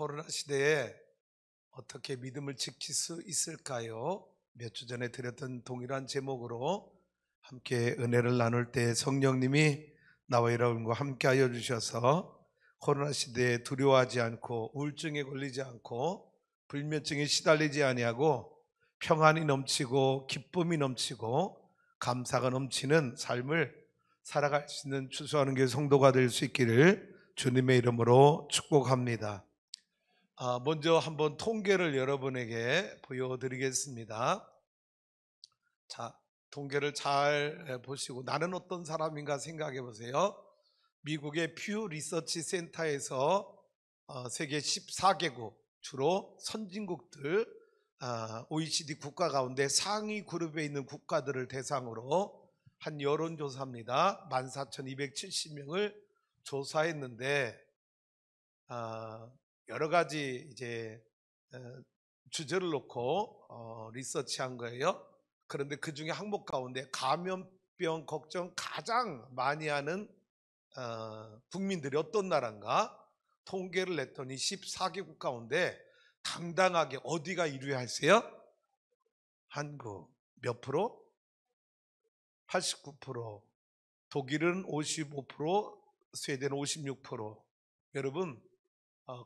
코로나 시대에 어떻게 믿음을 지킬 수 있을까요? 몇 주 전에 드렸던 동일한 제목으로 함께 은혜를 나눌 때 성령님이 나와 여러분과 함께 하여 주셔서 코로나 시대에 두려워하지 않고 우울증에 걸리지 않고 불면증에 시달리지 아니하고 평안이 넘치고 기쁨이 넘치고 감사가 넘치는 삶을 살아갈 수 있는 추수하는 게 성도가 될 수 있기를 주님의 이름으로 축복합니다. 먼저 한번 통계를 여러분에게 보여드리겠습니다. 자, 통계를 잘 보시고 나는 어떤 사람인가 생각해 보세요. 미국의 퓨 리서치 센터에서 세계 14개국 주로 선진국들 OECD 국가 가운데 상위 그룹에 있는 국가들을 대상으로 한 여론조사입니다. 14,270명을 조사했는데 여러 가지 이제 주제를 놓고 리서치한 거예요. 그런데 그 중에 항목 가운데 감염병 걱정 가장 많이 하는 국민들이 어떤 나라인가 통계를 냈더니 14개국 가운데 당당하게 어디가 1위 할세요? 한국. 몇 프로? 89%. 독일은 55%, 스웨덴은 56%. 여러분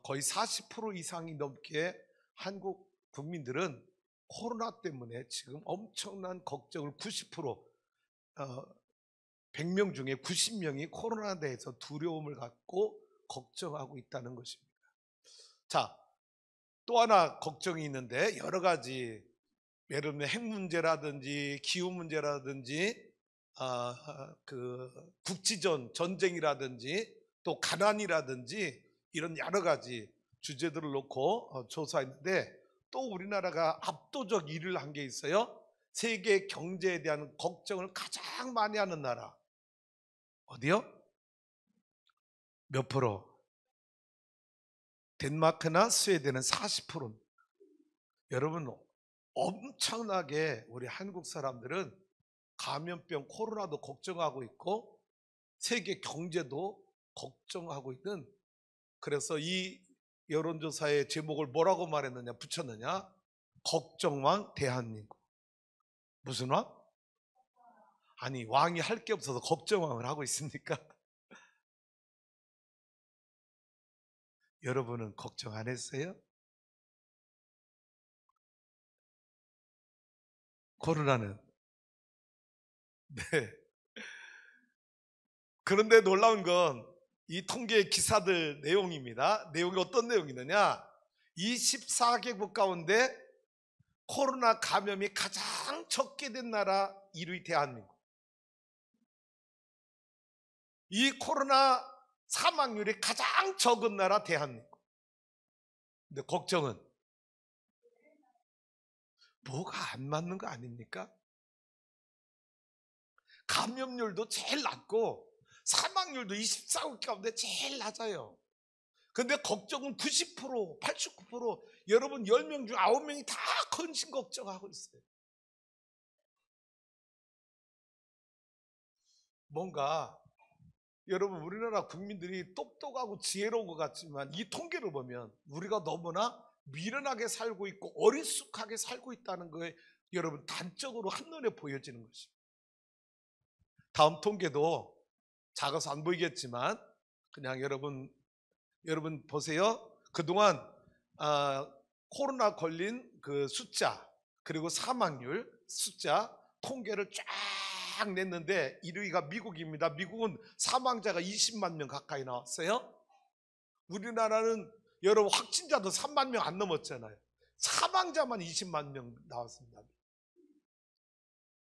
거의 40% 이상이 넘게 한국 국민들은 코로나 때문에 지금 엄청난 걱정을 90% 100명 중에 90명이 코로나에 대해서 두려움을 갖고 걱정하고 있다는 것입니다. 자, 또 하나 걱정이 있는데 여러 가지 예를 들면 핵 문제라든지 기후 문제라든지 그 국지전 전쟁이라든지 또 가난이라든지 이런 여러 가지 주제들을 놓고 조사했는데 또 우리나라가 압도적 1위를 한 게 있어요. 세계 경제에 대한 걱정을 가장 많이 하는 나라 어디요? 몇 프로? 덴마크나 스웨덴은 40%. 여러분 엄청나게 우리 한국 사람들은 감염병 코로나도 걱정하고 있고 세계 경제도 걱정하고 있는, 그래서 이 여론조사의 제목을 뭐라고 말했느냐 붙였느냐, 걱정왕 대한민국. 무슨 왕? 아니 왕이 할 게 없어서 걱정왕을 하고 있습니까? 여러분은 걱정 안 했어요? 코로나는? 네. 그런데 놀라운 건 이 통계 기사들 내용입니다. 내용이 어떤 내용이느냐, 이 14개국 가운데 코로나 감염이 가장 적게 된 나라 1위 대한민국. 이 코로나 사망률이 가장 적은 나라 대한민국. 근데 걱정은 뭐가 안 맞는 거 아닙니까? 감염률도 제일 낮고 사망률도 24국 가운데 제일 낮아요. 근데 걱정은 90%, 89%, 여러분 10명 중 9명이 다 건신 걱정하고 있어요. 뭔가 여러분 우리나라 국민들이 똑똑하고 지혜로운 것 같지만 이 통계를 보면 우리가 너무나 미련하게 살고 있고 어리숙하게 살고 있다는 거에 여러분 단적으로 한눈에 보여지는 것입니다. 다음 통계도 작아서 안 보이겠지만 그냥 여러분 보세요. 그동안 코로나 걸린 그 숫자 그리고 사망률 숫자 통계를 쫙 냈는데 1위가 미국입니다. 미국은 사망자가 20만 명 가까이 나왔어요. 우리나라는 여러분 확진자도 3만 명 안 넘었잖아요. 사망자만 20만 명 나왔습니다.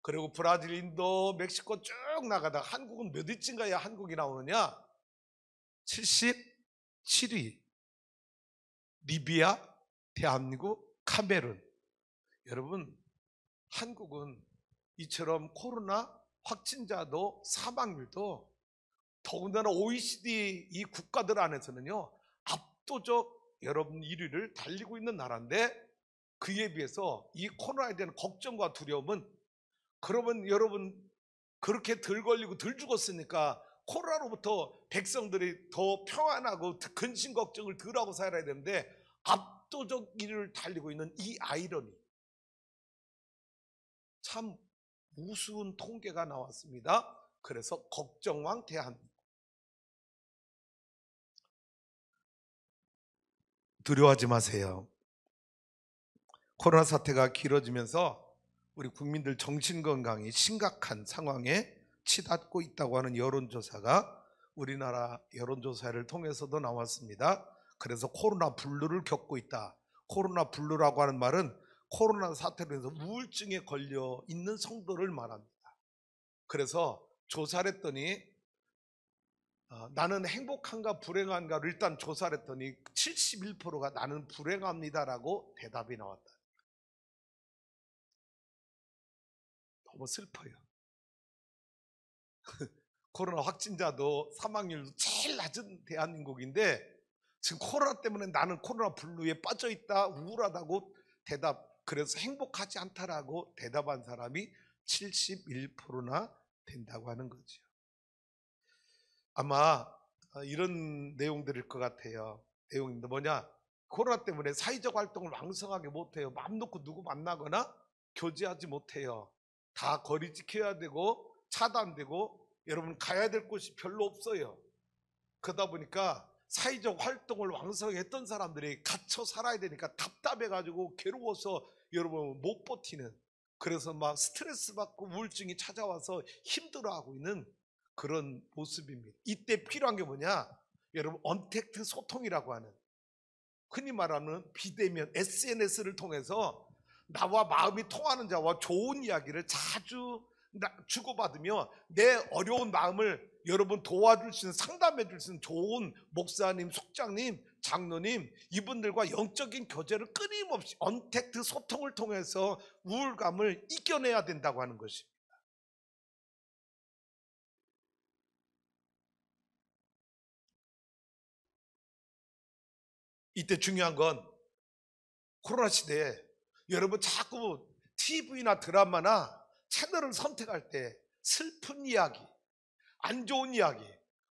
그리고 브라질, 인도, 멕시코 쭉 나가다가 한국은 몇 위쯤 가야 한국이 나오느냐? 77위. 리비아, 대한민국, 카메룬. 여러분 한국은 이처럼 코로나 확진자도 사망률도 더군다나 OECD 이 국가들 안에서는요 압도적 여러분 1위를 달리고 있는 나라인데 그에 비해서 이 코로나에 대한 걱정과 두려움은, 그러면 여러분 그렇게 덜 걸리고 덜 죽었으니까 코로나로부터 백성들이 더 평안하고 근심 걱정을 덜 하고 살아야 되는데 압도적 1위를 달리고 있는 이 아이러니, 참 우스운 통계가 나왔습니다. 그래서 걱정왕 대한민국. 두려워하지 마세요. 코로나 사태가 길어지면서 우리 국민들 정신건강이 심각한 상황에 치닫고 있다고 하는 여론조사가 우리나라 여론조사를 통해서도 나왔습니다. 그래서 코로나 블루를 겪고 있다. 코로나 블루라고 하는 말은 코로나 사태로 해서 우울증에 걸려 있는 성도를 말합니다. 그래서 조사를 했더니 나는 행복한가 불행한가를 일단 조사를 했더니 71%가 나는 불행합니다라고 대답이 나왔다. 너무 슬퍼요. 코로나 확진자도 사망률도 제일 낮은 대한민국인데 지금 코로나 때문에 나는 코로나 블루에 빠져 있다, 우울하다고 그래서 행복하지 않다라고 대답한 사람이 71%나 된다고 하는 거죠. 아마 이런 내용들일 것 같아요. 내용인데 뭐냐? 코로나 때문에 사회적 활동을 왕성하게 못해요. 마음 놓고 누구 만나거나 교제하지 못해요. 다 거리 지켜야 되고 차단되고 여러분 가야 될 곳이 별로 없어요. 그러다 보니까 사회적 활동을 왕성히 했던 사람들이 갇혀 살아야 되니까 답답해가지고 괴로워서 여러분 못 버티는, 그래서 막 스트레스 받고 우울증이 찾아와서 힘들어하고 있는 그런 모습입니다. 이때 필요한 게 뭐냐? 여러분 언택트 소통이라고 하는, 흔히 말하는 비대면 SNS를 통해서 나와 마음이 통하는 자와 좋은 이야기를 자주 주고받으며 내 어려운 마음을 여러분 도와줄 수 있는, 상담해 줄 수 있는 좋은 목사님, 속장님, 장로님, 이분들과 영적인 교제를 끊임없이 언택트 소통을 통해서 우울감을 이겨내야 된다고 하는 것입니다. 이때 중요한 건 코로나 시대에 여러분 자꾸 TV나 드라마나 채널을 선택할 때 슬픈 이야기, 안 좋은 이야기,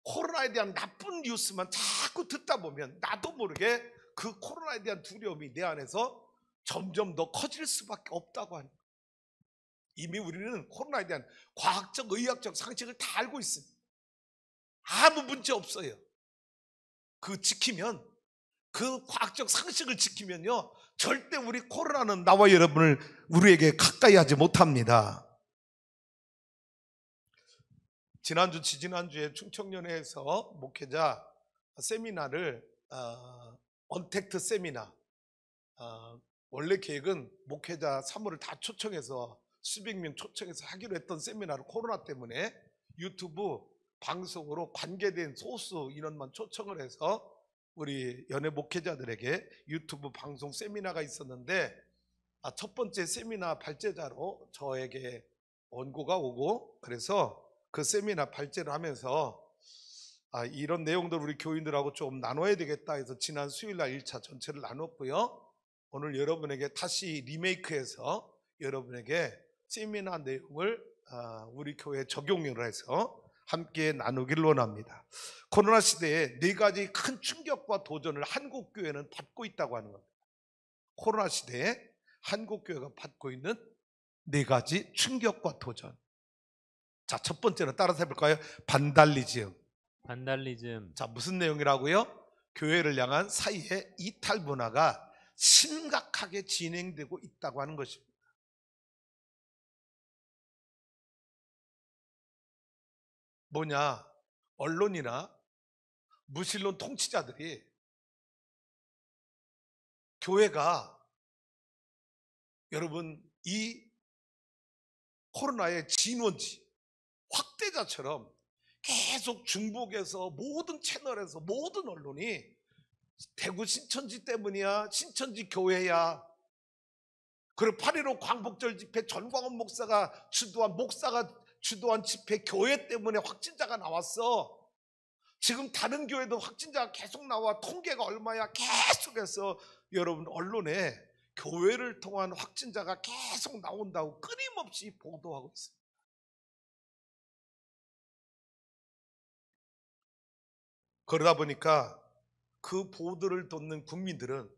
코로나에 대한 나쁜 뉴스만 자꾸 듣다 보면 나도 모르게 그 코로나에 대한 두려움이 내 안에서 점점 더 커질 수밖에 없다고 하는 거예요. 이미 우리는 코로나에 대한 과학적, 의학적 상식을 다 알고 있습니다. 아무 문제 없어요. 그 과학적 상식을 지키면요, 절대 우리 코로나는 나와 여러분을 우리에게 가까이 하지 못합니다. 지난주, 지지난주에 충청연회에서 목회자 세미나를 언택트 세미나, 원래 계획은 목회자 3월을 다 초청해서 수백 명 초청해서 하기로 했던 세미나를 코로나 때문에 유튜브 방송으로 관계된 소수 인원만 초청을 해서 우리 연예 목회자들에게 유튜브 방송 세미나가 있었는데, 첫 번째 세미나 발제자로 저에게 원고가 오고, 그래서 그 세미나 발제를 하면서 이런 내용들 우리 교인들하고 좀 나눠야 되겠다 해서 지난 수요일날 1차 전체를 나눴고요. 오늘 여러분에게 다시 리메이크해서 여러분에게 세미나 내용을 우리 교회에 적용을 해서 함께 나누기를 원합니다. 코로나 시대에 4가지 큰 충격과 도전을 한국교회는 받고 있다고 하는 겁니다. 코로나 시대에 한국교회가 받고 있는 4가지 충격과 도전. 자, 첫 번째는 따라서 해볼까요? 반달리즘. 자, 무슨 내용이라고요? 교회를 향한 사이의 이탈 문화가 심각하게 진행되고 있다고 하는 것입니다. 뭐냐? 언론이나 무신론 통치자들이 교회가 여러분 이 코로나의 진원지, 확대자처럼 계속 중복해서 모든 채널에서 모든 언론이 대구 신천지 때문이야, 신천지 교회야, 그리고 8.15 광복절 집회 전광훈 목사가 주도한 집회 교회 때문에 확진자가 나왔어. 지금 다른 교회도 확진자가 계속 나와. 통계가 얼마야? 계속해서 여러분 언론에 교회를 통한 확진자가 계속 나온다고 끊임없이 보도하고 있습니다. 그러다 보니까 그 보도를 듣는 국민들은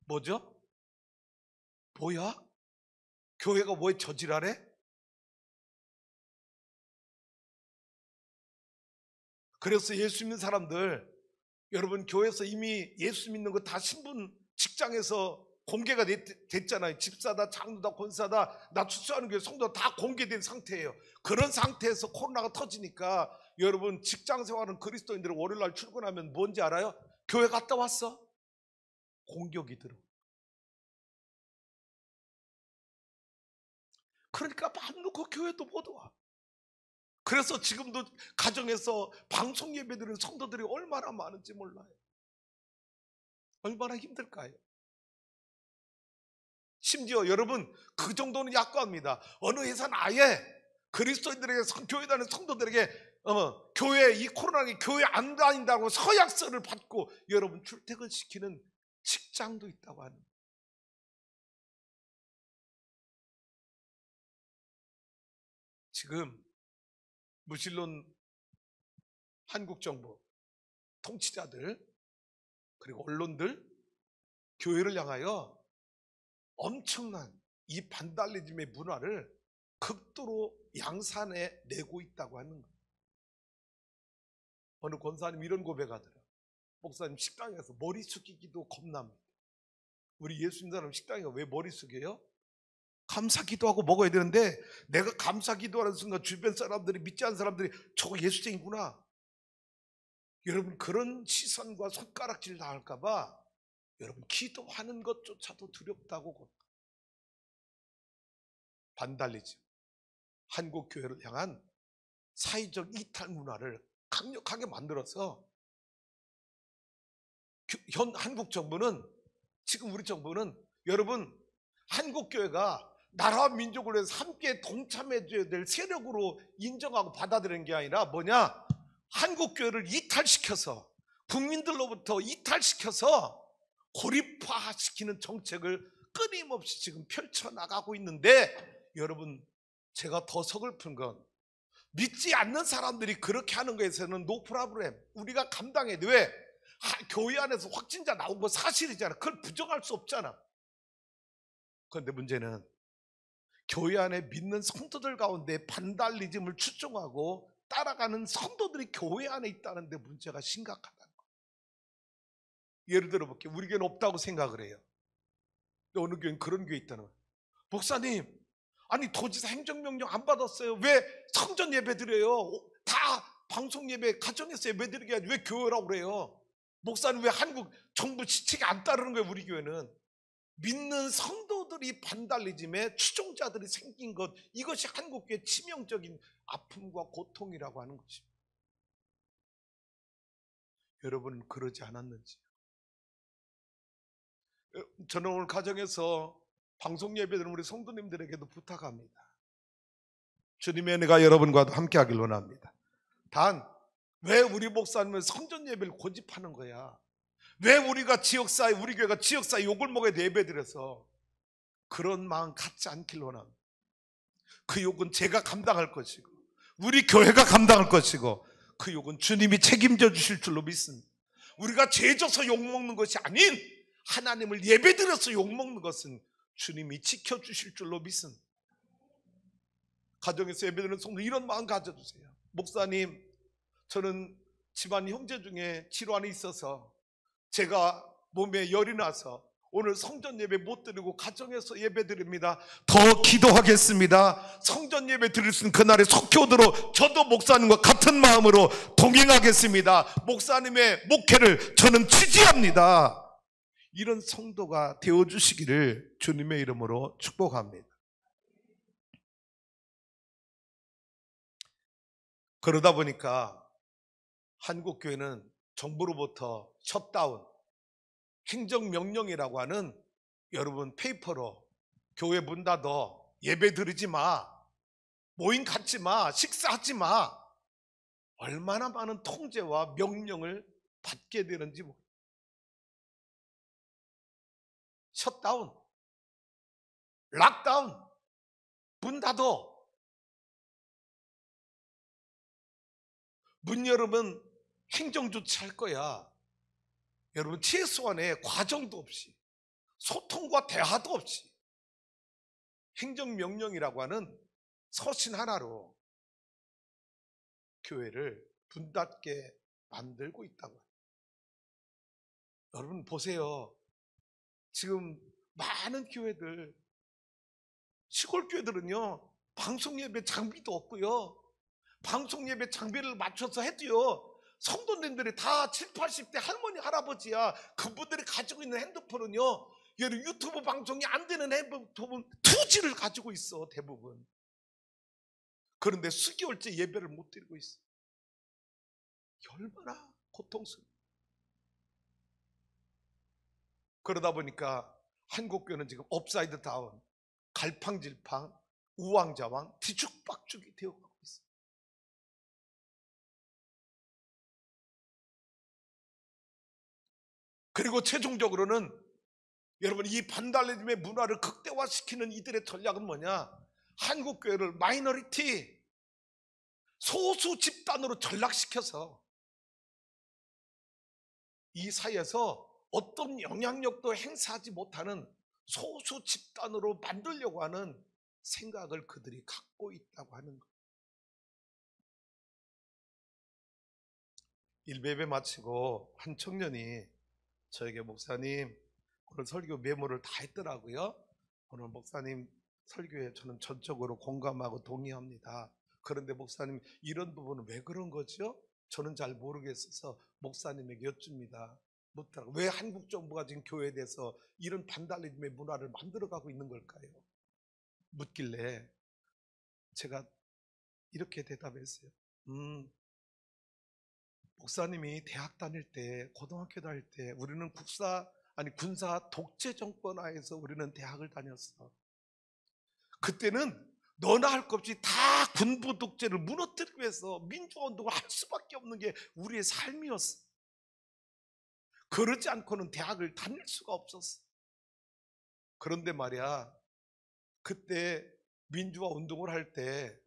뭐죠? 뭐야? 교회가 뭐에 저질하래? 그래서 예수 믿는 사람들, 여러분 교회에서 이미 예수 믿는 거 다 신분 직장에서 공개가 됐잖아요. 집사다, 장로다, 권사다, 나 출석하는 교회 성도 다 공개된 상태예요. 그런 상태에서 코로나가 터지니까 여러분 직장 생활하는 그리스도인들은 월요일날 출근하면 뭔지 알아요? 교회 갔다 왔어? 공격이 들어. 그러니까 맘 놓고 교회도 못 와. 그래서 지금도 가정에서 방송 예배드리는 성도들이 얼마나 많은지 몰라요. 얼마나 힘들까요? 심지어 여러분 그 정도는 약과합니다. 어느 회사는 아예 그리스도인들에게 교회 다니는 성도들에게 교회 이 코로나에 교회 안 다닌다고 서약서를 받고 여러분 출퇴근시키는 직장도 있다고 하는. 지금 무신론 한국 정부 통치자들 그리고 언론들 교회를 향하여 엄청난 이 반달리즘의 문화를 극도로 양산해 내고 있다고 하는 거예요. 어느 권사님 이런 고백하더라. 목사님 식당에서 머리 숙이기도 겁납니다. 우리 예수 믿는 사람 식당에 왜 머리 숙여요? 감사 기도하고 먹어야 되는데 내가 감사 기도하는 순간 주변 사람들이 믿지 않는 사람들이 저거 예수쟁이구나. 여러분 그런 시선과 손가락질 당할까 봐 여러분 기도하는 것조차도 두렵다고. 반달리즘, 한국 교회를 향한 사회적 이탈 문화를 강력하게 만들어서 현 한국 정부는, 지금 우리 정부는 여러분 한국 교회가 나라와 민족을 위해서 함께 동참해줘야 될 세력으로 인정하고 받아들이는 게 아니라 뭐냐? 한국 교회를 이탈시켜서 국민들로부터 이탈시켜서 고립화시키는 정책을 끊임없이 지금 펼쳐나가고 있는데, 여러분 제가 더 서글픈 건 믿지 않는 사람들이 그렇게 하는 거에서는 노 프라블렘, 우리가 감당해. 왜? 교회 안에서 확진자 나온 거 사실이잖아. 그걸 부정할 수 없잖아. 그런데 문제는 교회 안에 믿는 성도들 가운데 반달리즘을 추종하고 따라가는 성도들이 교회 안에 있다는 데 문제가 심각하다는 거예요. 예를 들어 볼게요. 우리 교회는 없다고 생각을 해요. 근데 어느 교회는 그런 교회 있다는 거예요. 목사님, 아니 도지사 행정명령 안 받았어요. 왜 성전 예배 드려요? 다 방송 예배, 가정에서 예배 드리게 하지 왜 교회라고 그래요? 목사님 왜 한국 정부 지책에 안 따르는 거예요? 우리 교회는 믿는 성도들이 반달리즘에 추종자들이 생긴 것, 이것이 한국교회의 치명적인 아픔과 고통이라고 하는 것입니다. 여러분은 그러지 않았는지? 저는 오늘 가정에서 방송 예배드리는 우리 성도님들에게도 부탁합니다. 주님의 은혜가 여러분과도 함께하길 원합니다. 단 왜 우리 목사님은 성전 예배를 고집하는 거야? 왜 우리가 지역사회, 우리 교회가 지역사회 욕을 먹어야 예배드려서? 그런 마음 갖지 않길 원합니다. 그 욕은 제가 감당할 것이고 우리 교회가 감당할 것이고 그 욕은 주님이 책임져 주실 줄로 믿습니다. 우리가 죄져서 욕먹는 것이 아닌 하나님을 예배드려서 욕먹는 것은 주님이 지켜주실 줄로 믿습니다. 가정에서 예배드리는 성도 이런 마음 가져주세요. 목사님, 저는 집안 형제 중에 질환이 있어서 제가 몸에 열이 나서 오늘 성전 예배 못 드리고 가정에서 예배 드립니다. 더 기도하겠습니다. 성전 예배 드릴 수 있는 그날의 속효도로 저도 목사님과 같은 마음으로 동행하겠습니다. 목사님의 목회를 저는 지지합니다. 이런 성도가 되어주시기를 주님의 이름으로 축복합니다. 그러다 보니까 한국교회는 정부로부터 셧다운, 행정명령이라고 하는 여러분 페이퍼로 교회 문 닫아, 예배 드리지 마, 모임 갖지 마, 식사하지 마, 얼마나 많은 통제와 명령을 받게 되는지. 셧다운, 락다운, 문 닫아. 문 열으면 행정 조치할 거야. 여러분, 최소한의 과정도 없이, 소통과 대화도 없이 행정명령이라고 하는 서신 하나로 교회를 분닫게 만들고 있다고 해요. 여러분 보세요. 지금 많은 교회들, 시골 교회들은요, 방송 예배 장비도 없고요, 방송 예배 장비를 맞춰서 해도요, 성도님들이 다 70, 80대 할머니, 할아버지야. 그분들이 가지고 있는 핸드폰은요, 유튜브 방송이 안 되는 핸드폰 2G를 가지고 있어, 대부분. 그런데 수개월째 예배를 못 드리고 있어. 얼마나 고통스러워. 그러다 보니까 한국교회는 지금 업사이드 다운, 갈팡질팡, 우왕좌왕, 뒤죽박죽이 되어가고 있어요. 그리고 최종적으로는 여러분, 이 반달리즘의 문화를 극대화시키는 이들의 전략은 뭐냐? 한국교회를 마이너리티, 소수 집단으로 전락시켜서 이 사이에서 어떤 영향력도 행사하지 못하는 소수 집단으로 만들려고 하는 생각을 그들이 갖고 있다고 하는 거예요. 일베베 마치고 한 청년이 저에게, 목사님, 오늘 설교 메모를 다 했더라고요. 오늘 목사님 설교에 저는 전적으로 공감하고 동의합니다. 그런데 목사님, 이런 부분은 왜 그런 거죠? 저는 잘 모르겠어서 목사님에게 여쭙니다. 묻더라고요. 왜 한국 정부가 지금 교회에 대해서 이런 반달리즘의 문화를 만들어가고 있는 걸까요? 묻길래 제가 이렇게 대답했어요. 목사님이 대학 다닐 때, 고등학교 다닐 때 우리는 군사 독재 정권 하에서 우리는 대학을 다녔어. 그때는 너나 할 것 없이 다 군부 독재를 무너뜨리기 위해서 민주화 운동을 할 수밖에 없는 게 우리의 삶이었어. 그러지 않고는 대학을 다닐 수가 없었어. 그런데 말이야, 그때 민주화 운동을 할 때,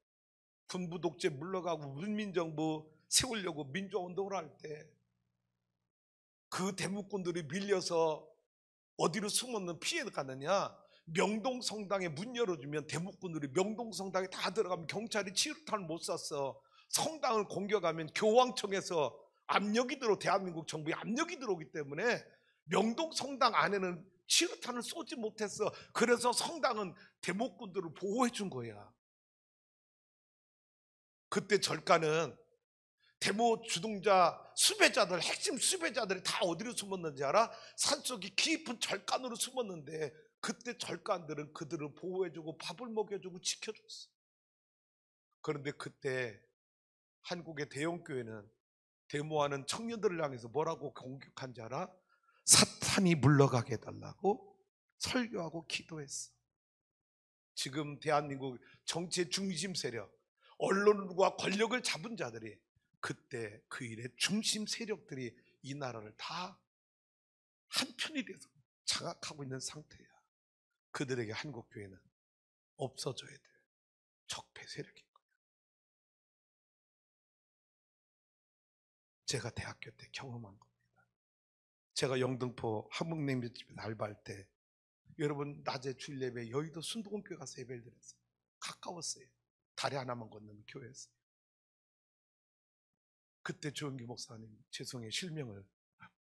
군부 독재 물러가고 문민정부 세우려고 민주화 운동을 할 때 그 대목군들이 밀려서 어디로 숨었는 피해 가느냐? 명동성당에 문 열어주면 대목군들이 명동성당에 다 들어가면 경찰이 치료탄을 못 쐈어. 성당을 공격하면 교황청에서 압력이 들어, 대한민국 정부에 압력이 들어오기 때문에 명동성당 안에는 치료탄을 쏘지 못했어. 그래서 성당은 대목군들을 보호해 준 거야. 그때 절간은 데모 주동자, 수배자들, 핵심 수배자들이 다 어디로 숨었는지 알아? 산속이 깊은 절간으로 숨었는데, 그때 절간들은 그들을 보호해주고 밥을 먹여주고 지켜줬어. 그런데 그때 한국의 대형교회는 데모하는 청년들을 향해서 뭐라고 공격한지 알아? 사탄이 물러가게 해달라고 설교하고 기도했어. 지금 대한민국 정치의 중심 세력, 언론과 권력을 잡은 자들이 그때 그 일의 중심 세력들이 이 나라를 다 한편이 돼서 장악하고 있는 상태야. 그들에게 한국교회는 없어져야 돼. 적폐 세력인 거야. 제가 대학교 때 경험한 겁니다. 제가 영등포 한국냉면 집에 알바할 때, 여러분, 낮에 주일 예배 여의도 순복음교회 가서 예배를 드렸어요. 가까웠어요. 다리 하나만 건너면 교회였어요. 그때 조은기 목사님, 죄송해요, 실명을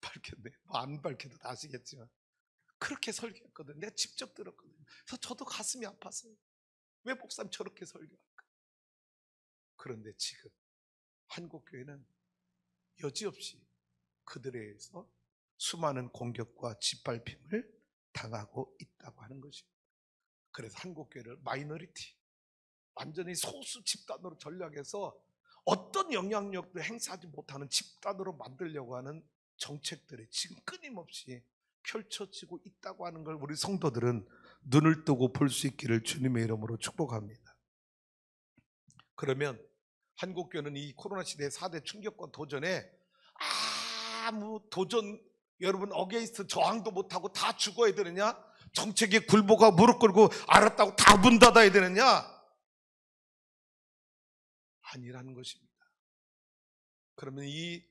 밝혔네. 안 밝혀도 아시겠지만 그렇게 설교했거든요. 내가 직접 들었거든요. 그래서 저도 가슴이 아팠어요. 왜 목사님 저렇게 설교할까? 그런데 지금 한국교회는 여지없이 그들에 의해서 수많은 공격과 짓밟힘을 당하고 있다고 하는 것입니다. 그래서 한국교회를 마이너리티, 완전히 소수 집단으로 전략해서 어떤 영향력도 행사하지 못하는 집단으로 만들려고 하는 정책들이 지금 끊임없이 펼쳐지고 있다고 하는 걸 우리 성도들은 눈을 뜨고 볼 수 있기를 주님의 이름으로 축복합니다. 그러면 한국교회는 이 코로나 시대의 4대 충격과 도전에 아무 도전, 여러분, 어게인스트 저항도 못하고 다 죽어야 되느냐? 정책에 굴복하고 무릎 꿇고 알았다고 다 문 닫아야 되느냐? 아니라는 것입니다. 그러면 이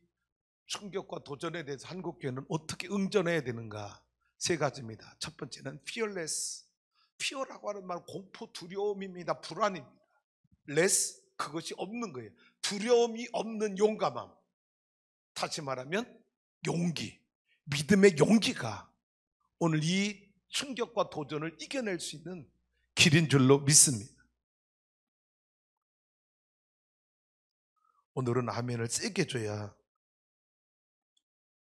충격과 도전에 대해서 한국교회는 어떻게 응전해야 되는가? 세 가지입니다. 첫 번째는 fearless. fear라고 하는 말 공포, 두려움입니다. 불안입니다. less, 그것이 없는 거예요. 두려움이 없는 용감함. 다시 말하면 용기, 믿음의 용기가 오늘 이 충격과 도전을 이겨낼 수 있는 길인 줄로 믿습니다. 오늘은 아멘을 세게 줘야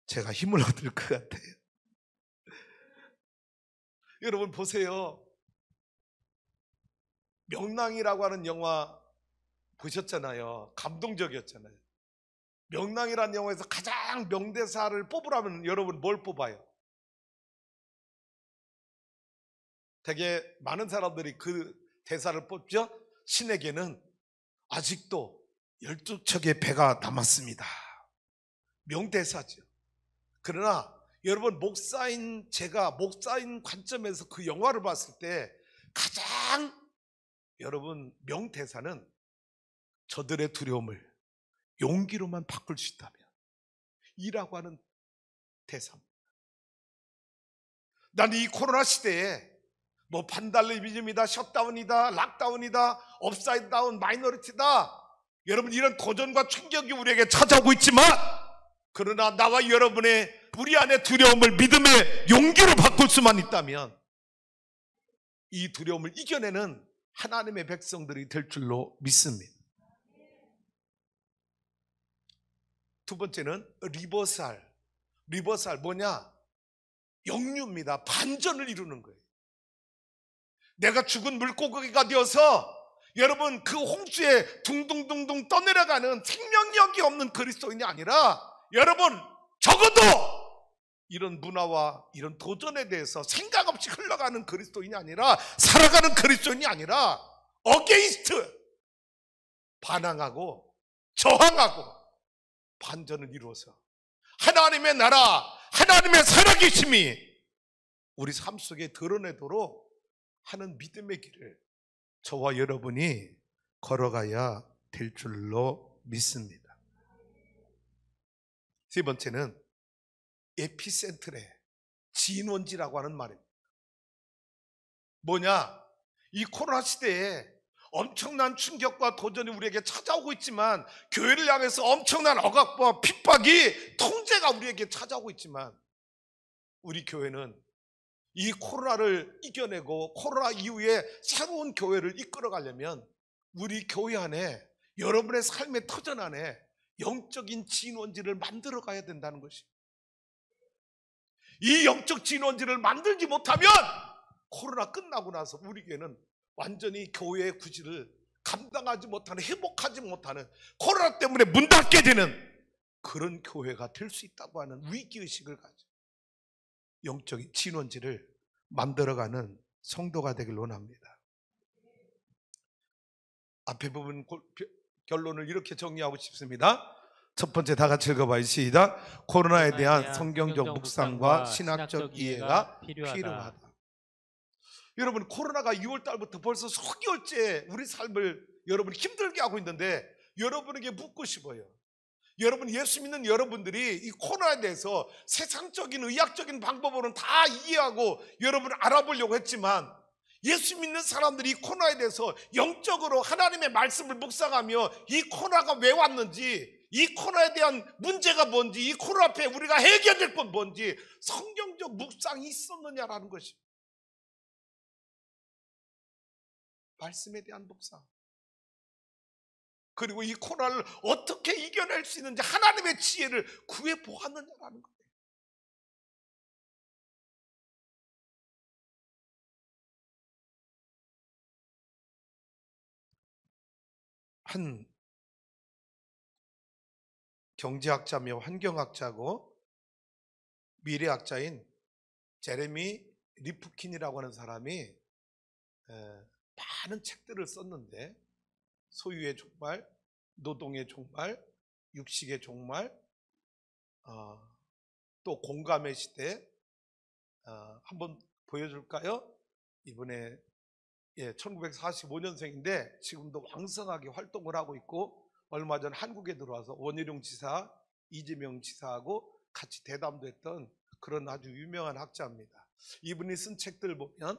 제가 힘을 얻을 것 같아요. 여러분 보세요. 명랑이라고 하는 영화 보셨잖아요. 감동적이었잖아요. 명랑이라는 영화에서 가장 명대사를 뽑으라면 여러분 뭘 뽑아요? 되게 많은 사람들이 그 대사를 뽑죠. 신에게는 아직도 12척의 배가 남았습니다. 명대사죠. 그러나 여러분 제가 목사인 관점에서 그 영화를 봤을 때 가장 여러분 명대사는 저들의 두려움을 용기로만 바꿀 수 있다면 이라고 하는 대사입니다. 나는 이 코로나 시대에 뭐 반달리즘이다, 셧다운이다, 락다운이다, 업사이드 다운, 마이너리티다, 여러분 이런 도전과 충격이 우리에게 찾아오고 있지만 그러나 나와 여러분의 우리 안의 두려움을 믿음의 용기로 바꿀 수만 있다면 이 두려움을 이겨내는 하나님의 백성들이 될 줄로 믿습니다. 두 번째는 리버살 뭐냐? 역류입니다. 반전을 이루는 거예요. 내가 죽은 물고기가 되어서 여러분 그 홍수에 둥둥둥둥 떠내려가는 생명력이 없는 그리스도인이 아니라 여러분 적어도 이런 문화와 이런 도전에 대해서 생각 없이 흘러가는 그리스도인이 아니라 살아가는 그리스도인이 아니라 어게인스트 반항하고 저항하고 반전을 이루어서 하나님의 나라, 하나님의 살아계심이 우리 삶 속에 드러내도록 하는 믿음의 길을 저와 여러분이 걸어가야 될 줄로 믿습니다. 세 번째는 에피센트레, 진원지라고 하는 말입니다. 뭐냐? 이 코로나 시대에 엄청난 충격과 도전이 우리에게 찾아오고 있지만 교회를 향해서 엄청난 억압과 핍박이 통제가 우리에게 찾아오고 있지만 우리 교회는 이 코로나를 이겨내고 코로나 이후에 새로운 교회를 이끌어가려면 우리 교회 안에 여러분의 삶의 터전 안에 영적인 진원지를 만들어 가야 된다는 것입니다. 이 영적 진원지를 만들지 못하면 코로나 끝나고 나서 우리 교회는 완전히 교회의 구실을 감당하지 못하는, 회복하지 못하는, 코로나 때문에 문 닫게 되는 그런 교회가 될 수 있다고 하는 위기의식을 가지고 영적인 진원지를 만들어가는 성도가 되길 원합니다. 앞에 부분 결론을 이렇게 정리하고 싶습니다. 첫 번째 다 같이 읽어봐요. 시작. 코로나에 대한 성경적 묵상과 신학적 이해가 필요하다. 여러분 코로나가 6월 달부터 벌써 수개월째 우리 삶을 여러분 힘들게 하고 있는데 여러분에게 묻고 싶어요. 여러분 예수 믿는 여러분들이 이 코로나에 대해서 세상적인 의학적인 방법으로는 다 이해하고 여러분 알아보려고 했지만 예수 믿는 사람들이 이 코로나에 대해서 영적으로 하나님의 말씀을 묵상하며 이 코로나가 왜 왔는지, 이 코로나에 대한 문제가 뭔지, 이 코로나 앞에 우리가 해결될 건 뭔지 성경적 묵상이 있었느냐라는 것입니다. 말씀에 대한 묵상, 그리고 이 코로나를 어떻게 이겨낼 수 있는지 하나님의 지혜를 구해 보았느냐라는 거예요. 한 경제학자며 환경학자고 미래학자인 제레미 리프킨이라고 하는 사람이 많은 책들을 썼는데 소유의 종말, 노동의 종말, 육식의 종말, 또 공감의 시대, 한번 보여줄까요? 이번에 1945년생인데 지금도 왕성하게 활동을 하고 있고 얼마 전 한국에 들어와서 원희룡 지사 이재명 지사하고 같이 대담도 했던 그런 아주 유명한 학자입니다. 이분이 쓴 책들 보면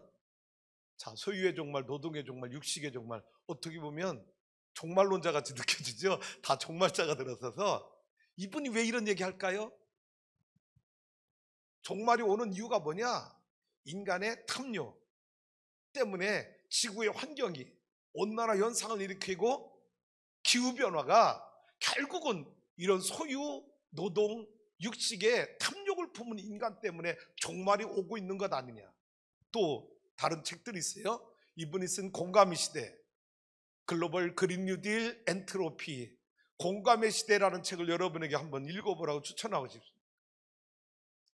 자, 소유의 종말, 노동의 종말, 육식의 종말, 어떻게 보면 종말론자 같이 느껴지죠? 다 종말자가 들어서서 이분이 왜 이런 얘기 할까요? 종말이 오는 이유가 뭐냐? 인간의 탐욕 때문에 지구의 환경이 온난화 현상을 일으키고 기후변화가 결국은 이런 소유, 노동, 육식의 탐욕을 품은 인간 때문에 종말이 오고 있는 것 아니냐. 또 다른 책들이 있어요. 이분이 쓴 공감의 시대, 글로벌 그린 뉴딜, 엔트로피, 공감의 시대라는 책을 여러분에게 한번 읽어보라고 추천하고 싶습니다.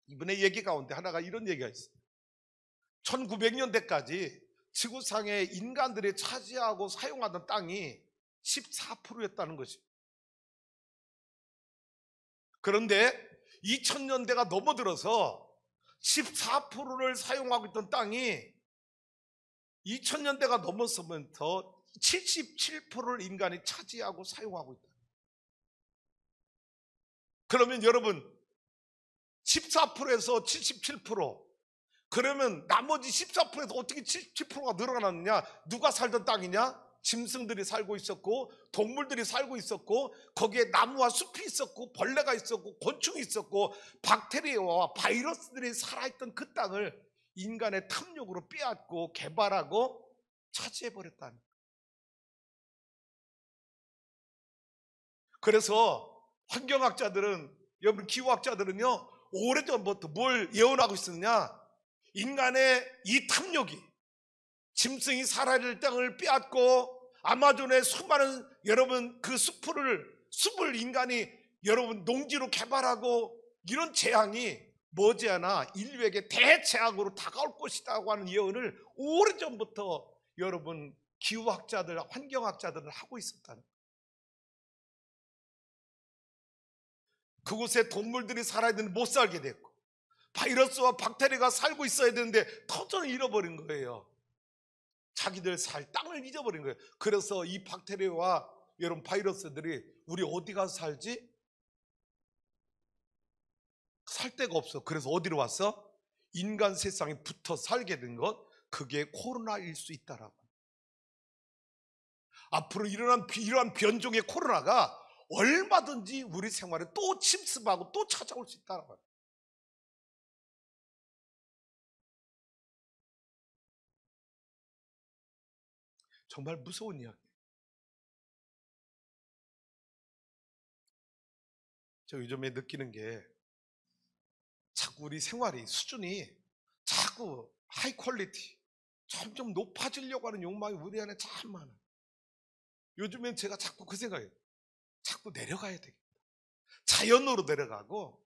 이분의 얘기 가운데 하나가 이런 얘기가 있어요. 1900년대까지 지구상의 인간들이 차지하고 사용하던 땅이 14%였다는 것입니다. 그런데 2000년대가 넘어들어서 14%를 사용하고 있던 땅이 2000년대가 넘어서면서 77%를 인간이 차지하고 사용하고 있다. 그러면 여러분 14%에서 77%, 그러면 나머지 14%에서 어떻게 77%가 늘어났느냐? 누가 살던 땅이냐? 짐승들이 살고 있었고 동물들이 살고 있었고 거기에 나무와 숲이 있었고 벌레가 있었고 곤충이 있었고 박테리아와 바이러스들이 살아있던 그 땅을 인간의 탐욕으로 빼앗고 개발하고 차지해버렸다는 거예요. 그래서 환경학자들은, 여러분 기후학자들은요, 오래전부터 뭘 예언하고 있었냐? 인간의 이 탐욕이 짐승이 살아야 될 땅을 빼앗고 아마존의 수많은 여러분 그 숲을 인간이 여러분 농지로 개발하고 이런 재앙이 머지않아 인류에게 대재앙으로 다가올 것이라고 하는 예언을 오래전부터 여러분 기후학자들, 환경학자들은 하고 있었다는 거예요. 그곳에 동물들이 살아야 되는데 못 살게 됐고 바이러스와 박테리아가 살고 있어야 되는데 터전을 잃어버린 거예요. 자기들 살 땅을 잊어버린 거예요. 그래서 이 박테리아와 여러분 바이러스들이 우리 어디 가서 살지? 살 데가 없어. 그래서 어디로 왔어? 인간 세상에 붙어 살게 된 것, 그게 코로나일 수 있다라고. 앞으로 이러한 변종의 코로나가 얼마든지 우리 생활에 또 침습하고 또 찾아올 수 있다라고. 정말 무서운 이야기. 저 요즘에 느끼는 게 자꾸 우리 생활이 수준이 자꾸 하이 퀄리티 점점 높아지려고 하는 욕망이 우리 안에 참 많아요. 요즘엔 제가 자꾸 그 생각이에요. 자꾸 내려가야 되겠다. 자연으로 내려가고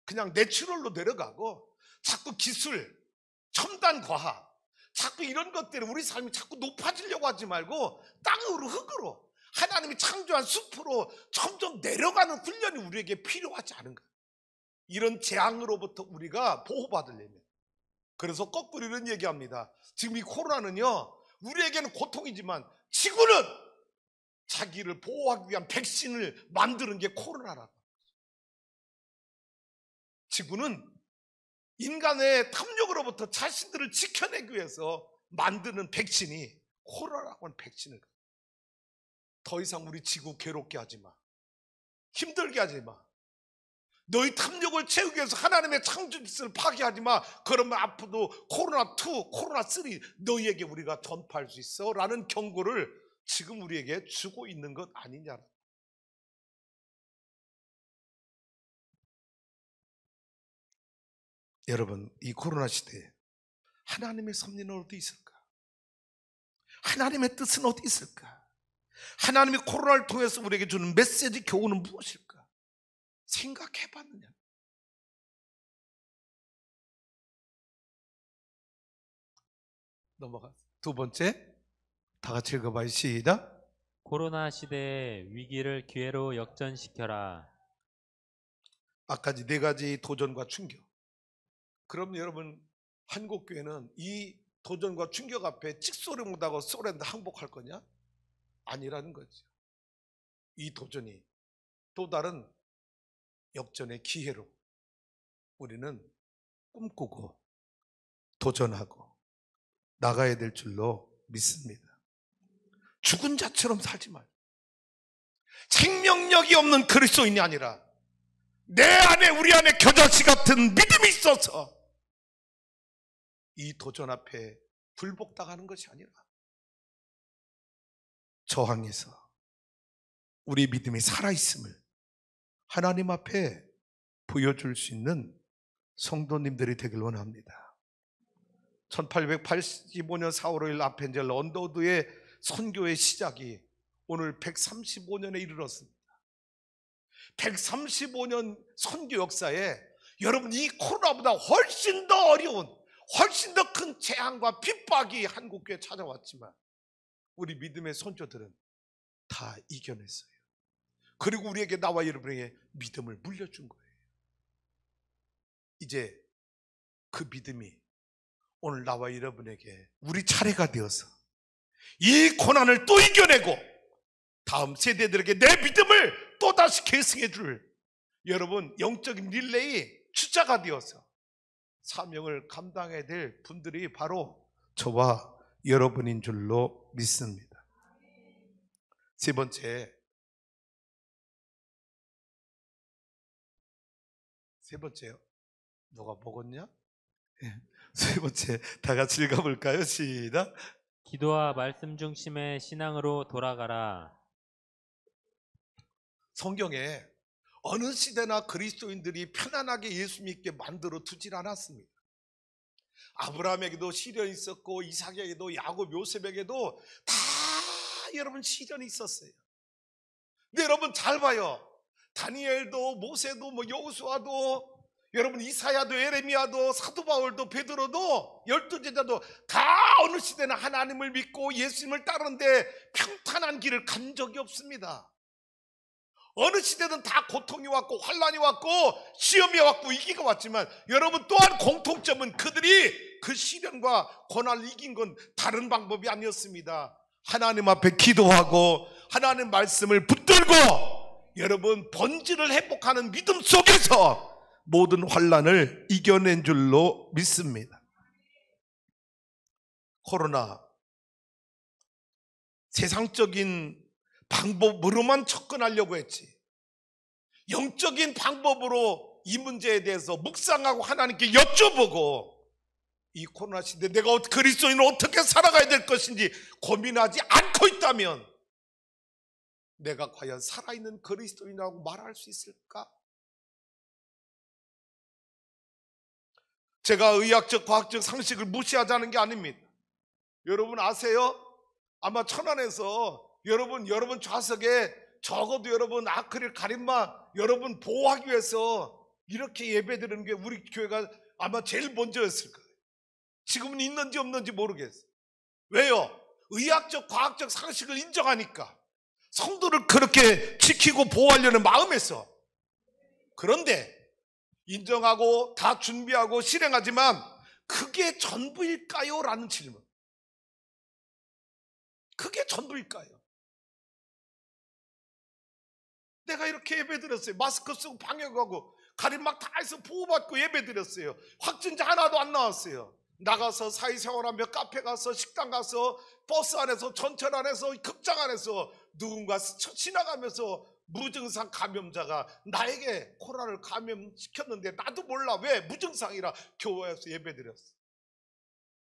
그냥 내추럴로 내려가고 자꾸 기술, 첨단 과학, 자꾸 이런 것들이 우리 삶이 자꾸 높아지려고 하지 말고 땅으로, 흙으로, 하나님이 창조한 숲으로 점점 내려가는 훈련이 우리에게 필요하지 않은가. 이런 재앙으로부터 우리가 보호받으려면. 그래서 거꾸로 이런 얘기합니다. 지금 이 코로나는요, 우리에게는 고통이지만 지구는 자기를 보호하기 위한 백신을 만드는 게 코로나라고. 지구는 인간의 탐욕으로부터 자신들을 지켜내기 위해서 만드는 백신이 코로나라고 하는 백신을. 더 이상 우리 지구 괴롭게 하지 마. 힘들게 하지 마. 너희 탐욕을 채우기 위해서 하나님의 창조짓을 파괴하지 마. 그러면 앞으로 코로나2, 코로나3 너희에게 우리가 전파할 수 있어 라는 경고를 지금 우리에게 주고 있는 것 아니냐. 여러분, 이 코로나 시대에 하나님의 섭리는 어디 있을까? 하나님의 뜻은 어디 있을까? 하나님이 코로나를 통해서 우리에게 주는 메시지 교훈은 무엇일까? 생각해 봤느냐? 넘어가. 두 번째, 다 같이 읽어봐요. 시작. 코로나 시대의 위기를 기회로 역전시켜라. 아까 네 가지 도전과 충격. 그럼 여러분, 한국교회는 이 도전과 충격 앞에 찍소리 못하고 쏘랜다 항복할 거냐? 아니라는 거죠. 이 도전이 또 다른 역전의 기회로 우리는 꿈꾸고 도전하고 나가야 될 줄로 믿습니다. 죽은 자처럼 살지 말고 생명력이 없는 그리스도인이 아니라 내 안에 우리 안에 겨자씨 같은 믿음이 있어서 이 도전 앞에 굴복당하는 것이 아니라 저항해서 우리 믿음이 살아있음을 하나님 앞에 보여줄 수 있는 성도님들이 되길 원합니다. 1885년 4월 5일 아펜젤 언더우드의 선교의 시작이 오늘 135년에 이르렀습니다. 135년 선교 역사에 여러분 이 코로나보다 훨씬 더 어려운, 훨씬 더 큰 재앙과 핍박이 한국교회에 찾아왔지만 우리 믿음의 선조들은 다 이겨냈어요. 그리고 우리에게, 나와 여러분에게 믿음을 물려준 거예요. 이제 그 믿음이 오늘 나와 여러분에게 우리 차례가 되어서 이 고난을 또 이겨내고 다음 세대들에게 내 믿음을 또다시 계승해 줄 여러분 영적인 릴레이 주자가 되어서 사명을 감당해야 될 분들이 바로 저와 여러분인 줄로 믿습니다. 세 번째요. 누가 먹었냐? 세 번째 다 같이 읽어볼까요? 시작. 기도와 말씀 중심의 신앙으로 돌아가라. 성경에 어느 시대나 그리스도인들이 편안하게 예수 믿게 만들어 두질 않았습니다. 아브라함에게도 시련이 있었고 이삭에게도 야곱, 요셉에게도 다 여러분 시련이 있었어요. 근데 여러분 잘 봐요. 다니엘도 모세도 여호수아도 여러분 이사야도 예레미야도 사도 바울도 베드로도 12제자도 다 어느 시대나 하나님을 믿고 예수님을 따르는데 평탄한 길을 간 적이 없습니다. 어느 시대든 다 고통이 왔고 환난이 왔고 시험이 왔고 위기가 왔지만 여러분 또한 공통점은 그들이 그 시련과 고난을 이긴 건 다른 방법이 아니었습니다. 하나님 앞에 기도하고 하나님 말씀을 붙들고 여러분 본질을 회복하는 믿음 속에서 모든 환난을 이겨낸 줄로 믿습니다. 코로나 세상적인 방법으로만 접근하려고 했지 영적인 방법으로 이 문제에 대해서 묵상하고 하나님께 여쭤보고 이 코로나 시대에 내가 그리스도인은 어떻게 살아가야 될 것인지 고민하지 않고 있다면 내가 과연 살아있는 그리스도인이라고 말할 수 있을까? 제가 의학적 과학적 상식을 무시하자는 게 아닙니다. 여러분 아세요? 아마 천안에서 여러분 좌석에 적어도 여러분 아크릴 가림막 여러분 보호하기 위해서 이렇게 예배드리는 게 우리 교회가 아마 제일 먼저였을 거예요. 지금은 있는지 없는지 모르겠어요. 왜요? 의학적 과학적 상식을 인정하니까 성도를 그렇게 지키고 보호하려는 마음에서. 그런데 인정하고 다 준비하고 실행하지만 그게 전부일까요? 라는 질문. 그게 전부일까요? 내가 이렇게 예배드렸어요. 마스크 쓰고 방역하고 가림막 다 해서 보호받고 예배드렸어요. 확진자 하나도 안 나왔어요. 나가서 사회생활하며 카페 가서 식당 가서 버스 안에서 전철 안에서 극장 안에서 누군가 스쳐 지나가면서 무증상 감염자가 나에게 코로나를 감염시켰는데 나도 몰라. 왜? 무증상이라 교회에서 예배드렸어.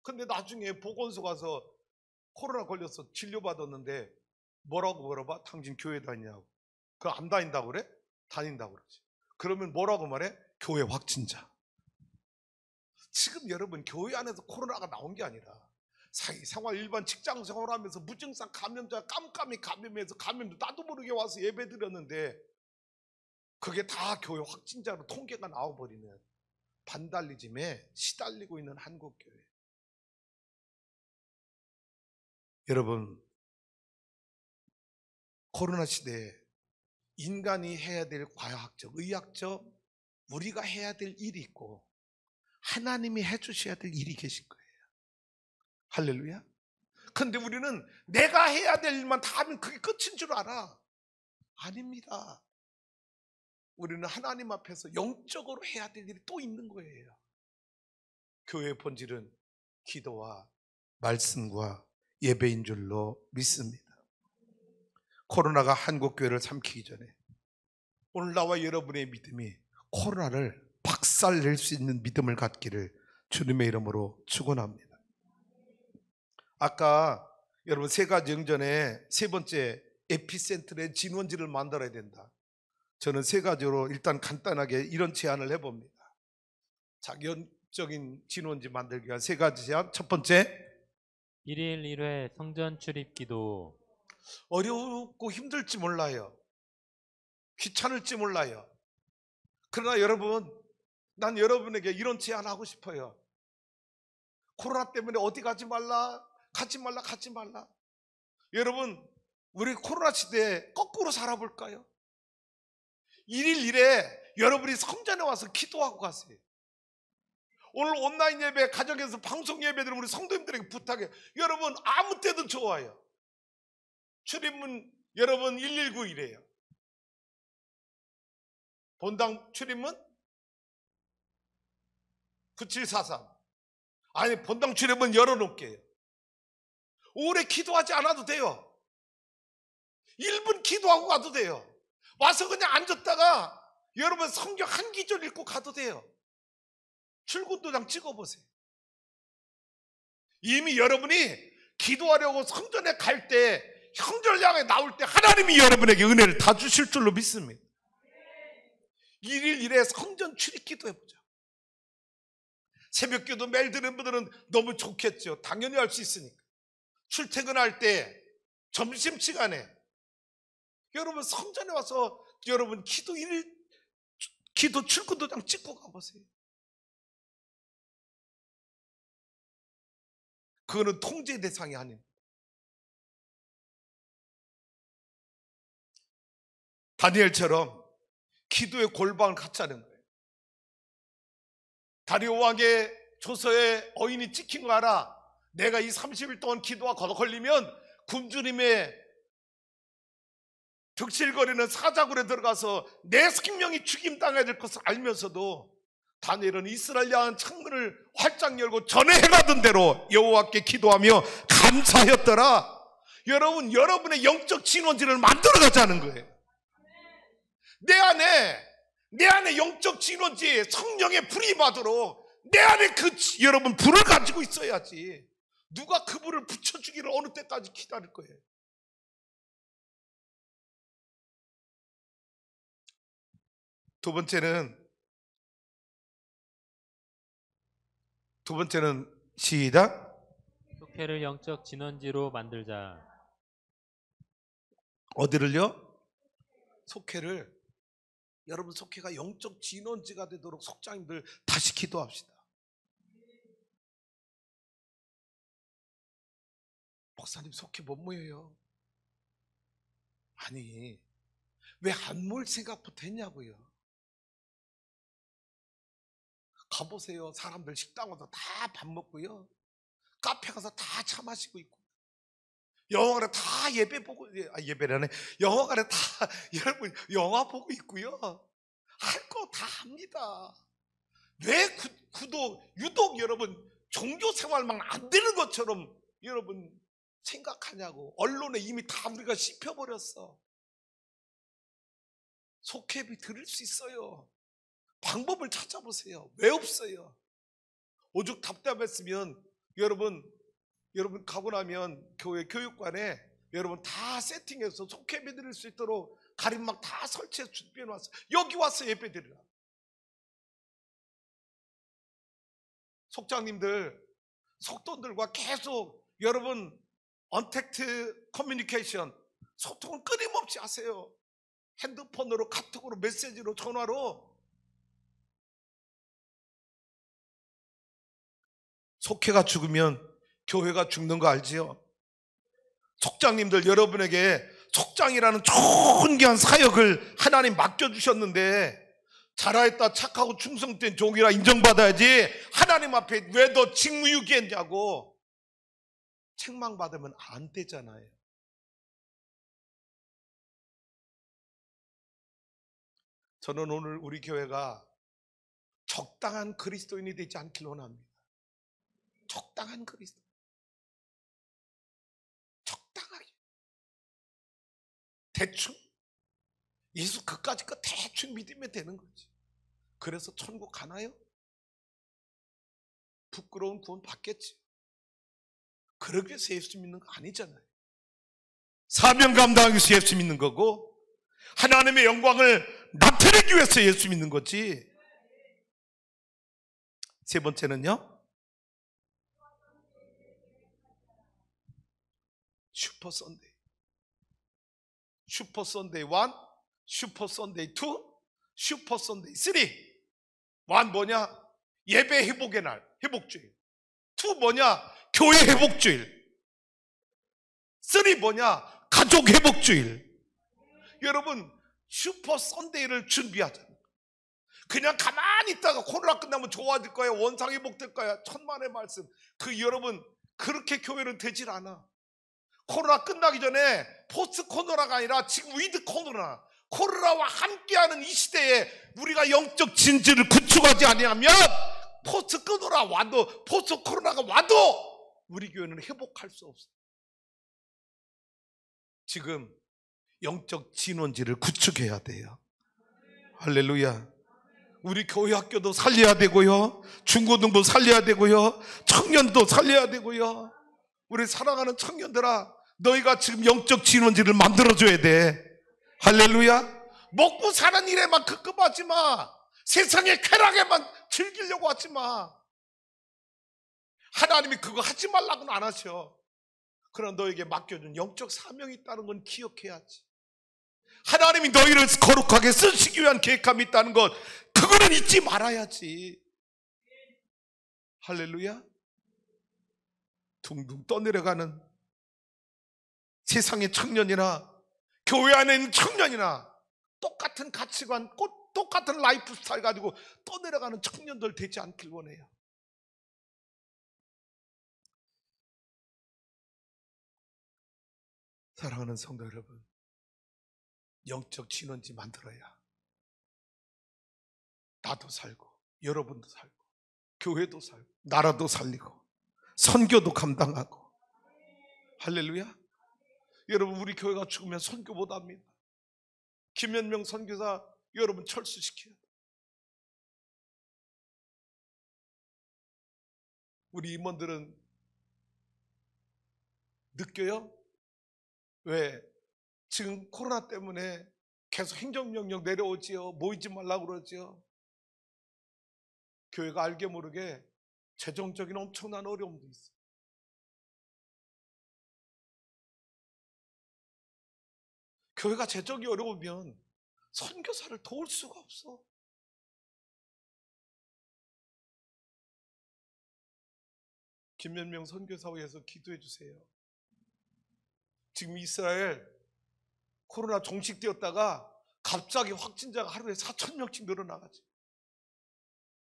근데 나중에 보건소 가서 코로나 걸려서 진료받았는데 뭐라고 물어봐? 당신 교회 다니냐고. 그거 안 다닌다고 그래? 다닌다고 그러지. 그러면 뭐라고 말해? 교회 확진자. 지금 여러분 교회 안에서 코로나가 나온 게 아니라 사회생활 일반 직장 생활하면서 무증상 감염자 깜깜이 감염해서 감염도 나도 모르게 와서 예배 드렸는데 그게 다 교회 확진자로 통계가 나와버리는 반달리즘에 시달리고 있는 한국교회. 여러분 코로나 시대에 인간이 해야 될 과학적, 의학적 우리가 해야 될 일이 있고 하나님이 해주셔야 될 일이 계신 거예요. 할렐루야. 근데 우리는 내가 해야 될 일만 다 하면 그게 끝인 줄 알아. 아닙니다. 우리는 하나님 앞에서 영적으로 해야 될 일이 또 있는 거예요. 교회의 본질은 기도와 말씀과 예배인 줄로 믿습니다. 코로나가 한국교회를 삼키기 전에 오늘 나와 여러분의 믿음이 코로나를 박살낼 수 있는 믿음을 갖기를 주님의 이름으로 축원합니다. 아까 여러분 세 가지 영전에 세 번째 에피센터의 진원지를 만들어야 된다. 저는 세 가지로 일단 간단하게 이런 제안을 해봅니다. 작연적인 진원지 만들기가 세 가지 제안. 첫 번째, 1일 1회 성전 출입 기도. 어렵고 힘들지 몰라요. 귀찮을지 몰라요. 그러나 여러분, 난 여러분에게 이런 제안하고 싶어요. 코로나 때문에 어디 가지 말라, 가지 말라, 가지 말라. 여러분, 우리 코로나 시대에 거꾸로 살아볼까요? 1일 1회 여러분이 성전에 와서 기도하고 가세요. 오늘 온라인 예배, 가정에서 방송 예배들은 우리 성도님들에게 부탁해요. 여러분 아무 때든 좋아요. 출입문 여러분 119이래요. 본당 출입문 9743. 아니 본당 출입문 열어놓을게요. 오래 기도하지 않아도 돼요. 1분 기도하고 가도 돼요. 와서 그냥 앉았다가 여러분 성경 한 기절 읽고 가도 돼요. 출근도장 찍어보세요. 이미 여러분이 기도하려고 성전에 갈 때 형절량에 나올 때 하나님이 여러분에게 은혜를 다 주실 줄로 믿습니다. 1일 1회 성전 출입 기도해보자. 새벽기도 매일 드는 분들은 너무 좋겠죠. 당연히 할 수 있으니까. 출퇴근할 때 점심시간에 여러분 성전에 와서 여러분 기도 출근도장 찍고 가보세요. 그거는 통제 대상이 아닙니다. 다니엘처럼 기도의 골방을 갖자는 거예요. 다리오 왕의 조서에 어인이 찍힌 거 알아? 내가 이 30일 동안 기도가 걸리면 굶주림에 득실거리는 사자굴에 들어가서 내 생명이 죽임당해야 될 것을 알면서도 다니엘은 이스라엘 향한 창문을 활짝 열고 전에 행하던 대로 여호와께 기도하며 감사하였더라. 여러분, 여러분의 영적 진원지를 만들어 가자는 거예요. 내 안에 영적 진원지 성령의 불이 임하도록 내 안에 여러분 불을 가지고 있어야지. 누가 그 불을 붙여주기를 어느 때까지 기다릴 거예요. 두 번째는 시작. 속회를 영적 진원지로 만들자. 어디를요? 속회를. 여러분 속회가 영적 진원지가 되도록 속장님들 다시 기도합시다. 목사님 속회 못 모여요. 아니 왜 안 모일 생각부터 했냐고요. 가보세요. 사람들 식당 와서 다 밥 먹고요, 카페 가서 다 차 마시고 있고, 영화관에 다 예배 보고, 예배라네, 영화관에 다 여러분 영화 보고 있고요, 할 거 다 합니다. 왜 유독 여러분 종교 생활만 안 되는 것처럼 여러분 생각하냐고. 언론에 이미 다 우리가 씹혀버렸어. 속회비 들을 수 있어요. 방법을 찾아보세요. 왜 없어요? 오죽 답답했으면 여러분 가고 나면 교회 교육관에 여러분 다 세팅해서 속회비 드릴 수 있도록 가림막 다 설치해서 준비해 놨어. 여기 와서 예배 드리라. 속장님들, 속돈들과 계속 여러분 언택트 커뮤니케이션, 소통을 끊임없이 하세요. 핸드폰으로, 카톡으로, 메시지로, 전화로. 속회가 죽으면 교회가 죽는 거 알지요? 속장님들, 여러분에게 속장이라는 존귀한 사역을 하나님 맡겨주셨는데 잘하였다, 착하고 충성된 종이라 인정받아야지 하나님 앞에 왜 너 직무유기했냐고 책망받으면 안 되잖아요. 저는 오늘 우리 교회가 적당한 그리스도인이 되지 않길 원합니다. 적당한 그리스도. 적당하게. 대충. 예수 그까짓 거 대충 믿으면 되는 거지. 그래서 천국 가나요? 부끄러운 구원 받겠지. 그러기 위해서 예수 믿는 거 아니잖아요. 사명 감당하기 위해서 예수 믿는 거고, 하나님의 영광을 나타내기 위해서 예수 믿는 거지. 세 번째는요, 슈퍼 선데이. 슈퍼 선데이 1, 슈퍼 선데이 2, 슈퍼 선데이 3. 1 뭐냐? 예배 회복의 날, 회복주일. 2 뭐냐? 교회 회복주일. 3 뭐냐? 가족 회복주일. 여러분, 슈퍼 선데이를 준비하자. 그냥 가만히 있다가 코로나 끝나면 좋아질 거야, 원상 회복될 거야, 천만의 말씀. 여러분, 그렇게 교회는 되질 않아. 코로나 끝나기 전에 포스트 코로나가 아니라 지금 위드 코로나, 코로나와 함께하는 이 시대에 우리가 영적 진지를 구축하지 아니하면 포스트 코로나 와도, 포스트 코로나가 와도 우리 교회는 회복할 수 없어. 지금 영적 진원지를 구축해야 돼요. 할렐루야. 우리 교회 학교도 살려야 되고요, 중고등부 살려야 되고요, 청년도 살려야 되고요. 우리 사랑하는 청년들아, 너희가 지금 영적 진원지를 만들어줘야 돼. 할렐루야. 먹고 사는 일에만 급급하지 마. 세상의 쾌락에만 즐기려고 하지 마. 하나님이 그거 하지 말라고는 안 하셔. 그러나 너에게 맡겨준 영적 사명이 있다는 건 기억해야지. 하나님이 너희를 거룩하게 쓰시기 위한 계획함이 있다는 것, 그거는 잊지 말아야지. 할렐루야. 둥둥 떠내려가는 세상의 청년이나 교회 안에 있는 청년이나 똑같은 가치관, 똑같은 라이프 스타일 가지고 떠내려가는 청년들 되지 않길 원해요. 사랑하는 성도 여러분, 영적 진원지 만들어야 나도 살고, 여러분도 살고, 교회도 살고, 나라도 살리고, 선교도 감당하고. 할렐루야. 여러분, 우리 교회가 죽으면 선교 못합니다. 김현명 선교사 여러분 철수시켜야 돼. 우리 임원들은 느껴요? 왜? 지금 코로나 때문에 계속 행정명령 내려오지요. 모이지 말라고 그러지요. 교회가 알게 모르게 재정적인 엄청난 어려움도 있어요. 교회가 재정이 어려우면 선교사를 도울 수가 없어. 김현명 선교사를 위해서 기도해 주세요. 지금 이스라엘 코로나 종식되었다가 갑자기 확진자가 하루에 4,000명씩 늘어나가지고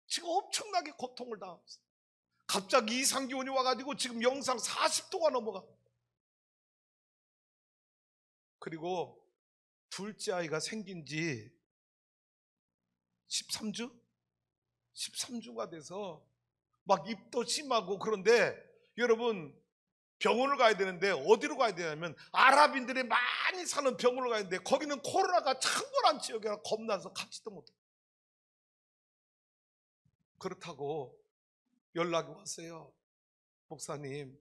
지금 엄청나게 고통을 당하고 있어요. 갑자기 이상기온이 와가지고 지금 영상 40도가 넘어가. 그리고 둘째 아이가 생긴 지 13주? 13주가 돼서 막 입도 심하고. 그런데 여러분, 병원을 가야 되는데 어디로 가야 되냐면 아랍인들이 많이 사는 병원을 가야 되는데 거기는 코로나가 창궐한 지역이라 겁나서 가지도 못해. 그렇다고 연락이 왔어요. 목사님,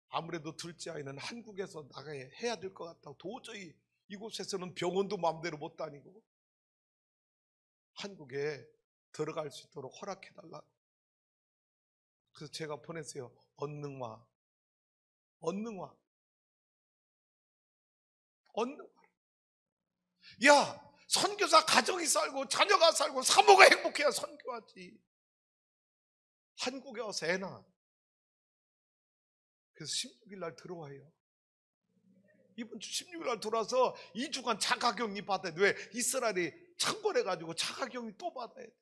아무래도 둘째 아이는 한국에서 나가야 해야 될 것 같다고. 도저히 이곳에서는 병원도 마음대로 못 다니고 한국에 들어갈 수 있도록 허락해달라고. 그래서 제가 보냈어요. 언능와. 야, 선교사 가정이 살고 자녀가 살고 사모가 행복해야 선교하지. 한국에 와서 애나. 그래서 16일 날 들어와요. 이번 주 16일 날 들어와서 2주간 자가격리 받아야 돼. 왜? 이스라엘이 창궐해가지고 자가격리 또 받아야 돼.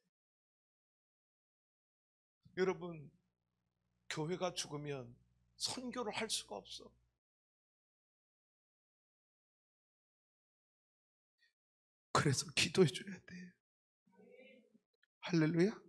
여러분, 교회가 죽으면 선교를 할 수가 없어. 그래서 기도해 줘야 돼. 할렐루야.